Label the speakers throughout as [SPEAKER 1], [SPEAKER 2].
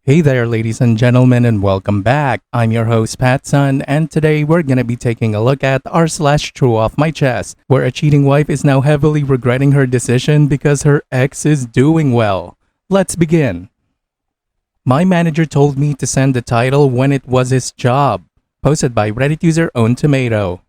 [SPEAKER 1] Hey there, ladies and gentlemen, and welcome back. I'm your host, PattSun, and today we're gonna be taking a look at r/TrueOffMyChest, where a cheating wife is now heavily regretting her decision because her ex is doing well. Let's begin. My manager told me to send the title when it was his job. Posted by Reddit user Own Tomato.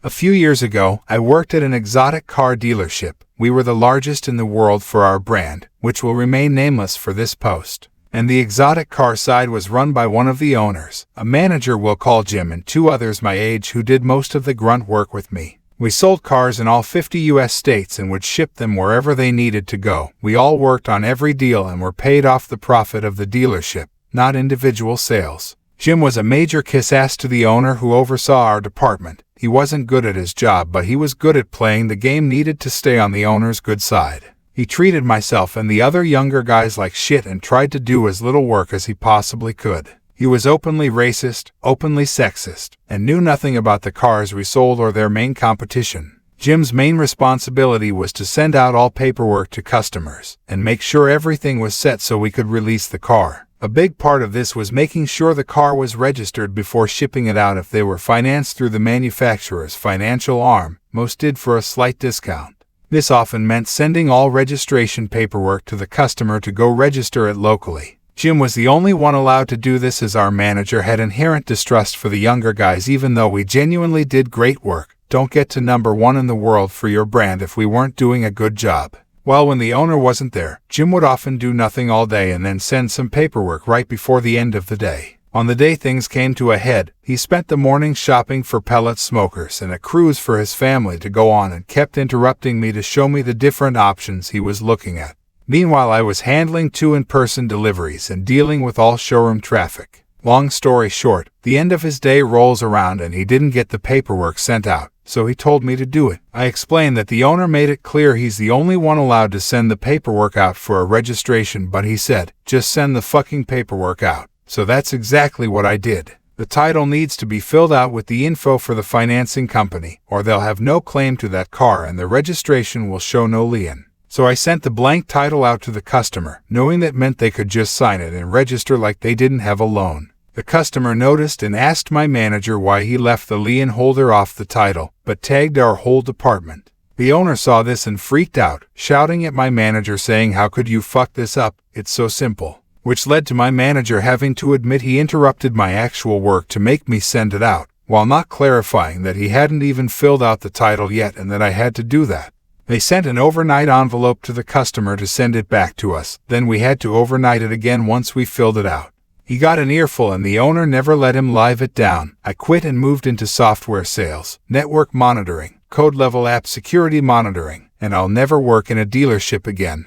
[SPEAKER 2] A few years ago, I worked at an exotic car dealership. We were the largest in the world for our brand, which will remain nameless for this post. And the exotic car side was run by one of the owners, a manager we'll call Jim, and two others my age who did most of the grunt work with me. We sold cars in all 50 US states and would ship them wherever they needed to go. We all worked on every deal and were paid off the profit of the dealership, not individual sales. Jim was a major kiss-ass to the owner who oversaw our department. He wasn't good at his job, but he was good at playing the game needed to stay on the owner's good side. He treated myself and the other younger guys like shit and tried to do as little work as he possibly could. He was openly racist, openly sexist, and knew nothing about the cars we sold or their main competition. Jim's main responsibility was to send out all paperwork to customers and make sure everything was set so we could release the car. A big part of this was making sure the car was registered before shipping it out. If they were financed through the manufacturer's financial arm, most did for a slight discount. This often meant sending all registration paperwork to the customer to go register it locally. Jim was the only one allowed to do this, as our manager had inherent distrust for the younger guys. Even though we genuinely did great work, don't get to number one in the world for your brand if we weren't doing a good job. Well, when the owner wasn't there, Jim would often do nothing all day and then send some paperwork right before the end of the day. On the day things came to a head, he spent the morning shopping for pellet smokers and a cruise for his family to go on, and kept interrupting me to show me the different options he was looking at. Meanwhile, I was handling 2 in-person deliveries and dealing with all showroom traffic. Long story short, the end of his day rolls around and he didn't get the paperwork sent out, so he told me to do it. I explained that the owner made it clear he's the only one allowed to send the paperwork out for a registration, but he said, just send the fucking paperwork out. So that's exactly what I did. The title needs to be filled out with the info for the financing company, or they'll have no claim to that car and the registration will show no lien. So I sent the blank title out to the customer, knowing that meant they could just sign it and register like they didn't have a loan. The customer noticed and asked my manager why he left the lien holder off the title, but tagged our whole department. The owner saw this and freaked out, shouting at my manager saying, "How could you fuck this up? It's so simple." Which led to my manager having to admit he interrupted my actual work to make me send it out, while not clarifying that he hadn't even filled out the title yet and that I had to do that. They sent an overnight envelope to the customer to send it back to us, then we had to overnight it again once we filled it out. He got an earful and the owner never let him live it down. I quit and moved into software sales, network monitoring, code-level app security monitoring, and I'll never work in a dealership again.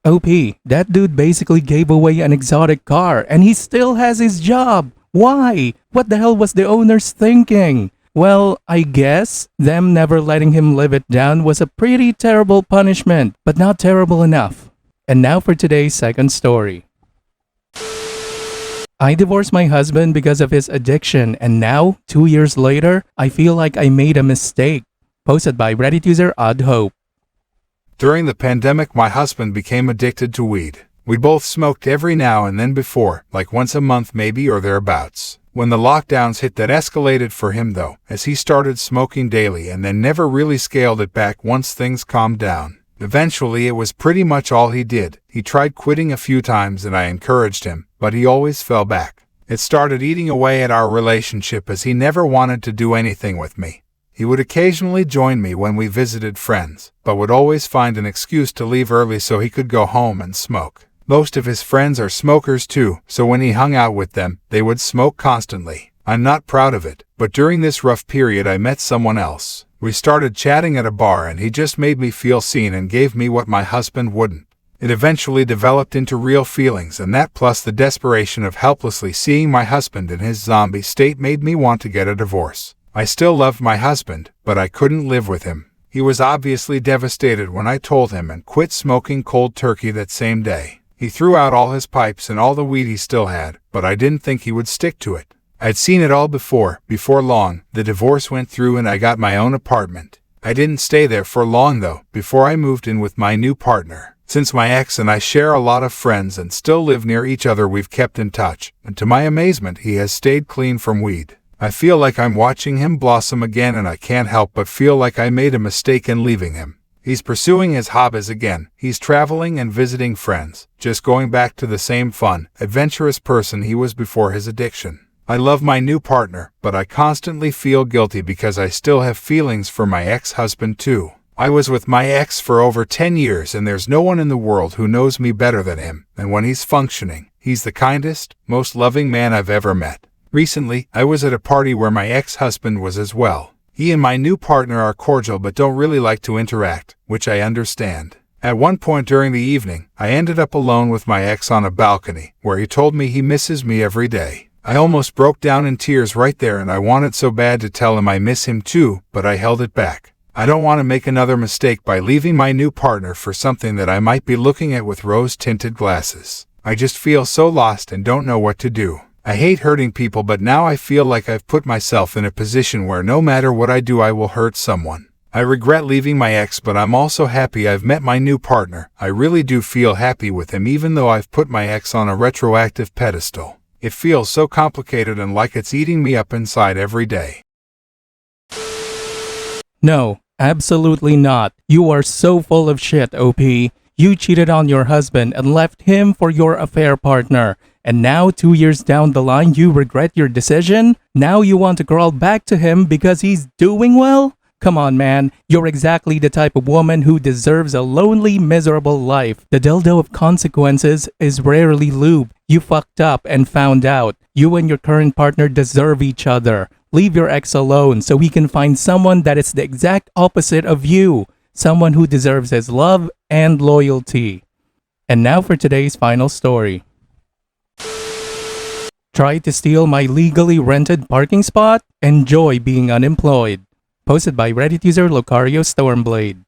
[SPEAKER 1] OP, that dude basically gave away an exotic car and he still has his job. Why? What the hell was the owners thinking? Well, I guess them never letting him live it down was a pretty terrible punishment, but not terrible enough. And now for today's second story. I divorced my husband because of his addiction, and now, 2 years later, I feel like I made a mistake. Posted by Reddit user Odd Hope.
[SPEAKER 2] During the pandemic, my husband became addicted to weed. We both smoked every now and then before, like once a month maybe or thereabouts. When the lockdowns hit, that escalated for him though, as he started smoking daily and then never really scaled it back once things calmed down. Eventually it was pretty much all he did. He tried quitting a few times and I encouraged him, but he always fell back. It started eating away at our relationship as he never wanted to do anything with me. He would occasionally join me when we visited friends, but would always find an excuse to leave early so he could go home and smoke. Most of his friends are smokers too, so when he hung out with them, they would smoke constantly. I'm not proud of it, but during this rough period I met someone else. We started chatting at a bar and he just made me feel seen and gave me what my husband wouldn't. It eventually developed into real feelings, and that plus the desperation of helplessly seeing my husband in his zombie state made me want to get a divorce. I still loved my husband, but I couldn't live with him. He was obviously devastated when I told him and quit smoking cold turkey that same day. He threw out all his pipes and all the weed he still had, but I didn't think he would stick to it. I'd seen it all before. Before long, the divorce went through and I got my own apartment. I didn't stay there for long though. Before I moved in with my new partner, Since my ex and I share a lot of friends and still live near each other, we've kept in touch, and to my amazement, he has stayed clean from weed. I feel like I'm watching him blossom again, and I can't help but feel like I made a mistake in leaving him. He's pursuing his hobbies again. He's traveling and visiting friends, just going back to the same fun, adventurous person he was before his addiction. I love my new partner, but I constantly feel guilty because I still have feelings for my ex-husband too. I was with my ex for over 10 years, and there's no one in the world who knows me better than him, and when he's functioning, he's the kindest, most loving man I've ever met. Recently, I was at a party where my ex-husband was as well. He and my new partner are cordial but don't really like to interact, which I understand. At one point during the evening, I ended up alone with my ex on a balcony, where he told me he misses me every day. I almost broke down in tears right there, and I wanted so bad to tell him I miss him too, but I held it back. I don't want to make another mistake by leaving my new partner for something that I might be looking at with rose-tinted glasses. I just feel so lost and don't know what to do. I hate hurting people, but now I feel like I've put myself in a position where no matter what I do, I will hurt someone. I regret leaving my ex, but I'm also happy I've met my new partner. I really do feel happy with him, even though I've put my ex on a retroactive pedestal. It feels so complicated and like it's eating me up inside every day.
[SPEAKER 1] No, absolutely not. You are so full of shit, OP. You cheated on your husband and left him for your affair partner. And now 2 years down the line, you regret your decision? Now you want to crawl back to him because he's doing well? Come on, man. You're exactly the type of woman who deserves a lonely, miserable life. The dildo of consequences is rarely lube. You fucked up and found out. You and your current partner deserve each other. Leave your ex alone so he can find someone that is the exact opposite of you. Someone who deserves his love and loyalty. And now for today's final story. Try to steal my legally rented parking spot? Enjoy being unemployed. Posted by Reddit user Locario Stormblade.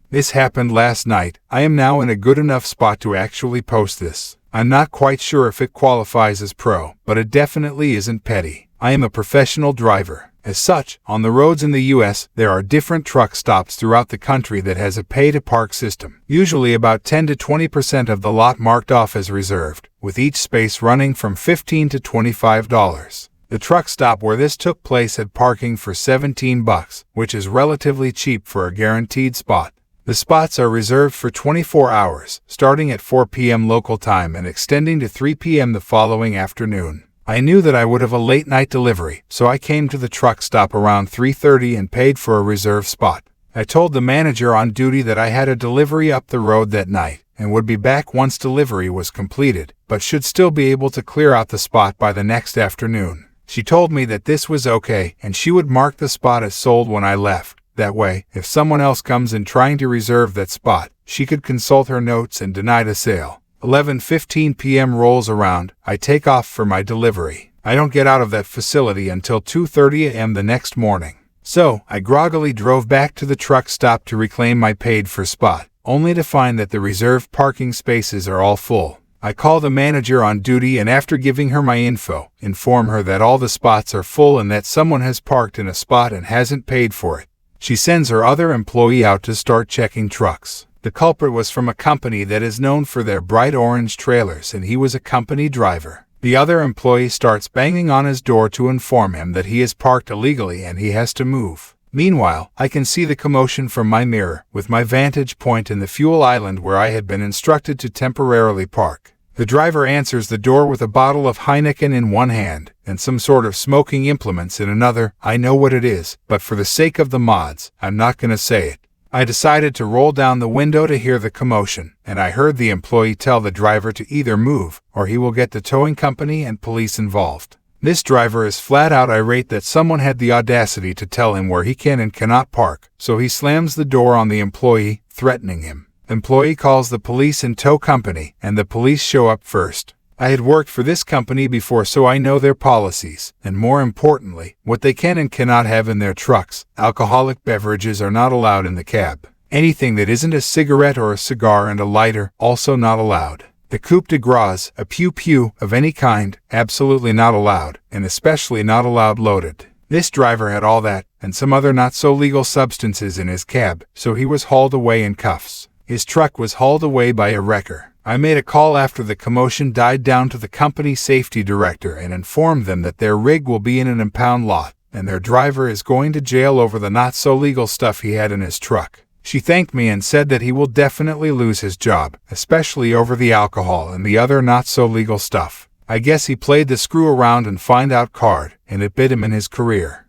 [SPEAKER 2] This happened last night. I am now in a good enough spot to actually post this. I'm not quite sure if it qualifies as pro, but it definitely isn't petty. I am a professional driver. As such, on the roads in the US, there are different truck stops throughout the country that has a pay-to-park system. Usually about 10 to 20% of the lot marked off as reserved, with each space running from $15 to $25. The truck stop where this took place had parking for $17, which is relatively cheap for a guaranteed spot. The spots are reserved for 24 hours, starting at 4 p.m. local time and extending to 3 p.m. the following afternoon. I knew that I would have a late night delivery, so I came to the truck stop around 3:30 and paid for a reserved spot. I told the manager on duty that I had a delivery up the road that night and would be back once delivery was completed, but should still be able to clear out the spot by the next afternoon. She told me that this was okay and she would mark the spot as sold when I left. That way, if someone else comes in trying to reserve that spot, she could consult her notes and deny the sale. 11:15 p.m. rolls around. I take off for my delivery. I don't get out of that facility until 2:30 a.m. the next morning. So, I groggily drove back to the truck stop to reclaim my paid-for spot, only to find that the reserved parking spaces are all full. I call the manager on duty and after giving her my info, inform her that all the spots are full and that someone has parked in a spot and hasn't paid for it. She sends her other employee out to start checking trucks. The culprit was from a company that is known for their bright orange trailers, and he was a company driver. The other employee starts banging on his door to inform him that he is parked illegally and he has to move. Meanwhile, I can see the commotion from my mirror, with my vantage point in the fuel island where I had been instructed to temporarily park. The driver answers the door with a bottle of Heineken in one hand and some sort of smoking implements in another. I know what it is, but for the sake of the mods, I'm not gonna say it. I decided to roll down the window to hear the commotion, and I heard the employee tell the driver to either move, or he will get the towing company and police involved. This driver is flat out irate that someone had the audacity to tell him where he can and cannot park, so he slams the door on the employee, threatening him. Employee calls the police and tow company, and the police show up first. I had worked for this company before, so I know their policies, and more importantly, what they can and cannot have in their trucks. Alcoholic beverages are not allowed in the cab. Anything that isn't a cigarette or a cigar and a lighter, also not allowed. The coupe de gras, a pew-pew of any kind, absolutely not allowed, and especially not allowed loaded. This driver had all that, and some other not-so-legal substances in his cab, so he was hauled away in cuffs. his truck was hauled away by a wrecker. I made a call after the commotion died down to the company safety director and informed them that their rig will be in an impound lot, and their driver is going to jail over the not-so-legal stuff he had in his truck. She thanked me and said that he will definitely lose his job, especially over the alcohol and the other not-so-legal stuff. I guess he played the screw around and find out card, and it bit him in his career.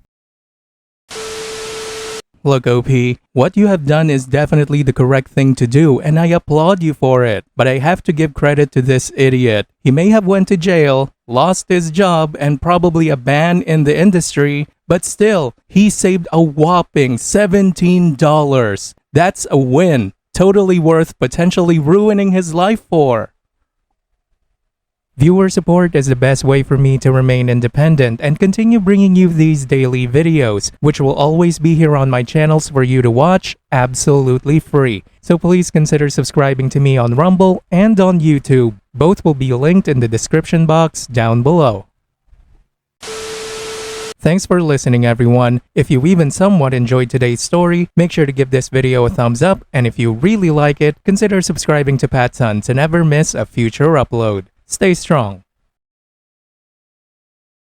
[SPEAKER 1] Look, OP, what you have done is definitely the correct thing to do, and I applaud you for it. But I have to give credit to this idiot. He may have went to jail, lost his job, and probably a ban in the industry, but still, he saved a whopping $17. That's a win. Totally worth potentially ruining his life for. Viewer support is the best way for me to remain independent and continue bringing you these daily videos, which will always be here on my channels for you to watch absolutely free. So please consider subscribing to me on Rumble and on YouTube. Both will be linked in the description box down below. Thanks for listening, everyone. If you even somewhat enjoyed today's story, make sure to give this video a thumbs up, and if you really like it, consider subscribing to PattSun to never miss a future upload. Stay strong.